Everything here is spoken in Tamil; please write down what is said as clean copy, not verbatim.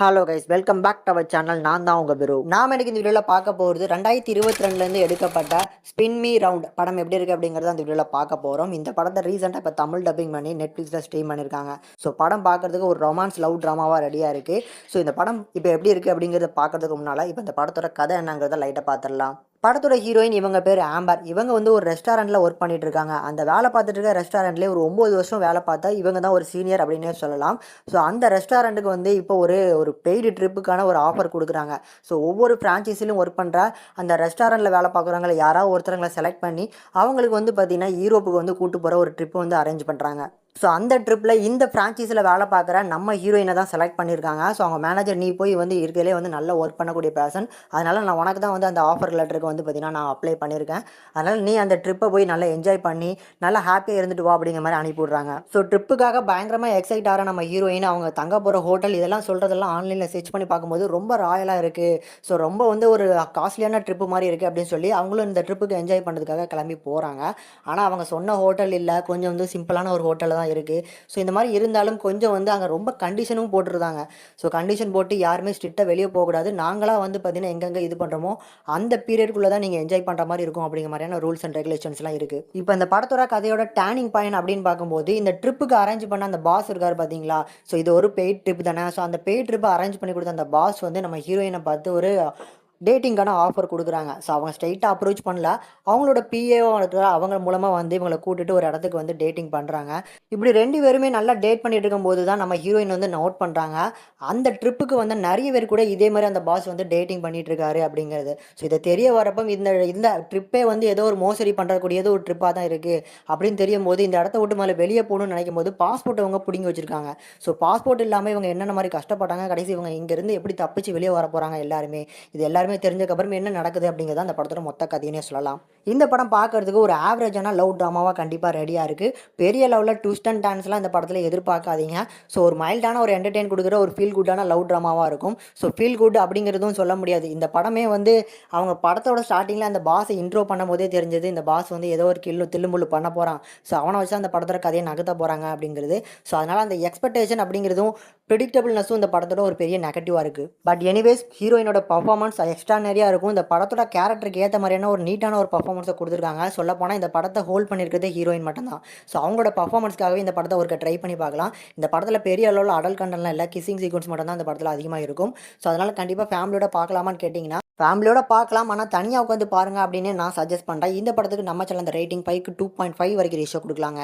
Hello guys, welcome back to our channel. நான் தான் உங்கள் பிரு. நாம் எனக்கு இந்த வீடியோவில் பார்க்க போகிறது 2022 எடுக்கப்பட்ட ஸ்பின் மீ ரவுண்ட் படம் எப்படி இருக்குது அப்படிங்கிறத அந்த வீடியோவில் பார்க்க போகிறோம். இந்த படத்தை ரீசெண்டாக இப்போ தமிழ் டப்பிங் பண்ணி நெட்ஃப்ளிக்ஸில் ஸ்ட்ரீம் பண்ணியிருக்காங்க. ஸோ படம் பார்க்குறதுக்கு ஒரு ரொமான்ஸ் லவ் ட்ராமாவாக ரெடியாக இருக்குது. ஸோ இந்த படம் இப்போ எப்படி இருக்குது அப்படிங்கிறத பார்க்குறதுக்கு முன்னால் இப்போ இந்த படத்தோட கதை என்னங்கிறத லைட்டாக பார்த்துடலாம். படத்தோட ஹீரோயின் இவங்க பேர் ஆம்பர். இவங்க வந்து ஒரு ரெஸ்டாரண்ட்டில் ஒர்க் பண்ணிட்டு இருக்காங்க. அந்த வேலை பார்த்துட்டு இருக்க ரெஸ்டாரண்ட்லேயே ஒரு 9 வருஷம் வேலை பார்த்தா இவங்க தான் ஒரு சீனியர் அப்படின்னே சொல்லலாம். ஸோ அந்த ரெஸ்டாரண்ட்டுக்கு வந்து இப்போ ஒரு ஒரு பெய்டு ட்ரிப்புக்கான ஒரு ஆஃபர் கொடுக்குறாங்க. ஸோ ஒவ்வொரு ஃப்ரான்ச்சைஸிலும் ஒர்க் பண்ணுற அந்த ரெஸ்டாரண்ட்டில் வேலை பார்க்குறவங்கள யாராவது ஒருத்தரங்களை செலக்ட் பண்ணி அவங்களுக்கு வந்து பார்த்திங்கன்னா யூரோப்புக்கு வந்து கூட்டு போகிற ஒரு ட்ரிப்பு வந்து அரேஞ்ச் பண்ணுறாங்க. ஸோ அந்த ட்ரிப்பில் இந்த ஃப்ரான்ச்சைஸில் வேலை பார்க்குற நம்ம ஹீரோயினை தான் செலக்ட் பண்ணியிருக்காங்க. ஸோ அவங்க மேனேஜர் நீ போய் வந்து இருக்கிறதுலே வந்து நல்ல ஒர்க் பண்ணக்கூடிய பர்சன், அதனால் நான் உனக்கு தான் வந்து அந்த ஆஃபர் லெட்டருக்கு வந்து பார்த்திங்கன்னா நான் அப்ளை பண்ணியிருக்கேன். அதனால் நீ அந்த ட்ரிப்பை போய் நல்லா என்ஜாய் பண்ணி நல்லா ஹாப்பியாக இருந்துட்டு வா அப்படிங்கிற மாதிரி அனுப்பிவிட்றாங்க. ஸோ ட்ரிப்புக்காக பயங்கரமாக எக்ஸைட் ஆகிற நம்ம ஹீரோயின் அவங்க தங்க போகிற ஹோட்டல் இதெல்லாம் சொல்கிறதெல்லாம் ஆன்லைனில் சர்ச் பண்ணி பார்க்கும்போது ரொம்ப ராயலாக இருக்குது. ஸோ ரொம்ப வந்து ஒரு காஸ்ட்லியான ட்ரிப்பு மாதிரி இருக்குது அப்படின்னு சொல்லி அவங்களும் இந்த ட்ரிப்புக்கு என்ஜாய் பண்ணுறதுக்காக கிளம்பி போகிறாங்க. ஆனால் அவங்க சொன்ன ஹோட்டல் இல்லை, கொஞ்சம் வந்து சிம்பிளான ஒரு ஹோட்டலில் தான் இருக்குது. ஸோ இந்த மாதிரி இருந்தாலும் கொஞ்சம் வந்து அங்கே ரொம்ப கண்டிஷனும் போட்டுருந்தாங்க. ஸோ கண்டிஷன் போட்டு யாருமே ஸ்ட்ரிக்டாக வெளியே போகக்கூடாது, நாங்களாக வந்து பார்த்திங்கன்னா எங்கெங்கே இது பண்ணுறோமோ அந்த பீரியட்குள்ளே தான் நீங்கள் என்ஜாய் பண்ணுற மாதிரி இருக்கும் அப்படிங்கிற மாதிரியான ரூல்ஸ் அண்ட் ரெகுலேஷன்ஸ்லாம் இருக்குது. இப்போ இந்த படத்தோட கதையோட டேர்னிங் பாயிண்ட் அப்படின்னு பார்க்கும்போது இந்த ட்ரிப்புக்கு அரேஞ்ச் பண்ண அந்த பாஸ் இருக்கார் பார்த்தீங்களா. ஸோ இது ஒரு பெய்ட் ட்ரிப் தானே. ஸோ அந்த பெய்ட் ட்ரிப்பை அரேஞ்ச் பண்ணி கொடுத்த அந்த பாஸ் வந்து நம்ம ஹீரோயினை பார்த்து ஒரு டேட்டிங்கான ஆஃபர் கொடுக்குறாங்க. ஸோ அவங்க ஸ்ட்ரைட்டாக அப்ரோச் பண்ணல, அவங்களோட பிஏஓ அவங்க மூலமாக வந்து இவங்களை கூட்டிட்டு ஒரு இடத்துக்கு வந்து டேட்டிங் பண்ணுறாங்க. இப்படி 2 பேருமே நல்லா டேட் பண்ணிட்டு இருக்கும்போது தான் நம்ம ஹீரோயின் வந்து நோட் பண்ணுறாங்க, அந்த ட்ரிப்புக்கு வந்து நிறைய பேர் கூட இதே மாதிரி அந்த பாஸ் வந்து டேட்டிங் பண்ணிட்டு இருக்காரு அப்படிங்கிறது. ஸோ இதை தெரிய வரப்போ இந்த இந்த ட்ரிப்பே வந்து ஏதோ ஒரு மோசடி பண்ணுறக்கூடிய ஒரு ட்ரிப்பாக தான் இருக்குது அப்படின்னு தெரியும் போது இந்த இடத்த விட்டு மேலே வெளியே போகணும்னு நினைக்கும் போது பாஸ்போர்ட் அவங்க பிடிங்கி வச்சிருக்காங்க. ஸோ பாஸ்போர்ட் இல்லாமல் இவங்க என்னென்ன மாதிரி கஷ்டப்பட்டாங்க, கடைசி இவங்க இங்கேருந்து எப்படி தப்பிச்சு வெளியே வர போகிறாங்க எல்லாருமே, இது எல்லாருமே தெரிஞ்சதுக்கப்புறம் என்ன நடக்குது அப்படிங்கிறத அந்த படத்தோட மொத்த கதையினே சொல்லலாம். இந்த படம் பார்க்கறதுக்கு ஒரு ஆவரேஜான லவ் ட்ராமாவாக கண்டிப்பாக ரெடியாக இருக்குது. பெரிய லெவலில் ட்விஸ்ட் அண்ட் டான்ஸ்லாம் இந்த படத்தில் எதிர்பார்க்காதீங்க. ஸோ ஒரு மைல்டான ஒரு என்டர்டெயின் கொடுக்குற ஒரு ஃபீல் குட்டான லவ் ட்ராமாவாக இருக்கும். ஸோ ஃபீல் குட் அப்படிங்கிறதும் சொல்ல முடியாது. இந்த படமே வந்து அவங்க படத்தோட ஸ்டார்டிங்கில் அந்த பாஸை இன்ட்ரோ பண்ணும் போதே தெரிஞ்சது இந்த பாஸ் வந்து ஏதோ ஒரு தில்லுமுள்ளு பண்ண போகிறான். ஸோ அவனை வச்சு அந்த படத்தோட கதையை நகர்த்த போகிறாங்க அப்படிங்கிறது. ஸோ அதனால் அந்த எக்ஸ்பெக்டேஷன் அப்படிங்கிறதும் ப்ரிடிக்டபிள்னஸும் இந்த படத்தோட ஒரு பெரிய நெகட்டிவாக இருக்குது. பட் எனிவேஸ் ஹீரோயினோட பர்ஃபார்மன்ஸ் எக்ஸ்ட்ரானரியாக இருக்கும். இந்த படத்தோட கேரக்டருக்கு ஏற்ற மாதிரியான ஒரு நீட்டான ஒரு பர்ஃபார்மன்ஸை கொடுத்துருக்காங்க. சொல்லப்போனால் இந்த படத்தை ஹோல்ட் பண்ணியிருக்கிறதே ஹீரோயின் மட்டும்தான். ஸோ அவங்களோட பர்ஃபார்மன்ஸ்க்காகவே இந்த படத்தை ஒரு ட்ரை பண்ணி பார்க்கலாம். இந்த படத்தில் பெரிய அளவில் அடல்ட் கண்டென்ட்லாம் இல்லை, கிசிங் சீக்வன்ஸ் மட்டும் தான் இந்த படத்தில் அதிகமாக இருக்கும். ஸோ அதனால் கண்டிப்பாக ஃபேமிலியோட பார்க்கலாமான்னு கேட்டிங்கன்னா ஃபேமிலியோட பார்க்கலாம், ஆனால் தனியாக உட்காந்து பாருங்கள் அப்படின்னு நான் சஜஸ்ட் பண்ணுறேன். இந்த படத்துக்கு நம்ம சேனல் அந்த ரேட்டிங் 5க்கு 2.5 வரைக்கும் ரேஷியோ கொடுக்கலாங்க.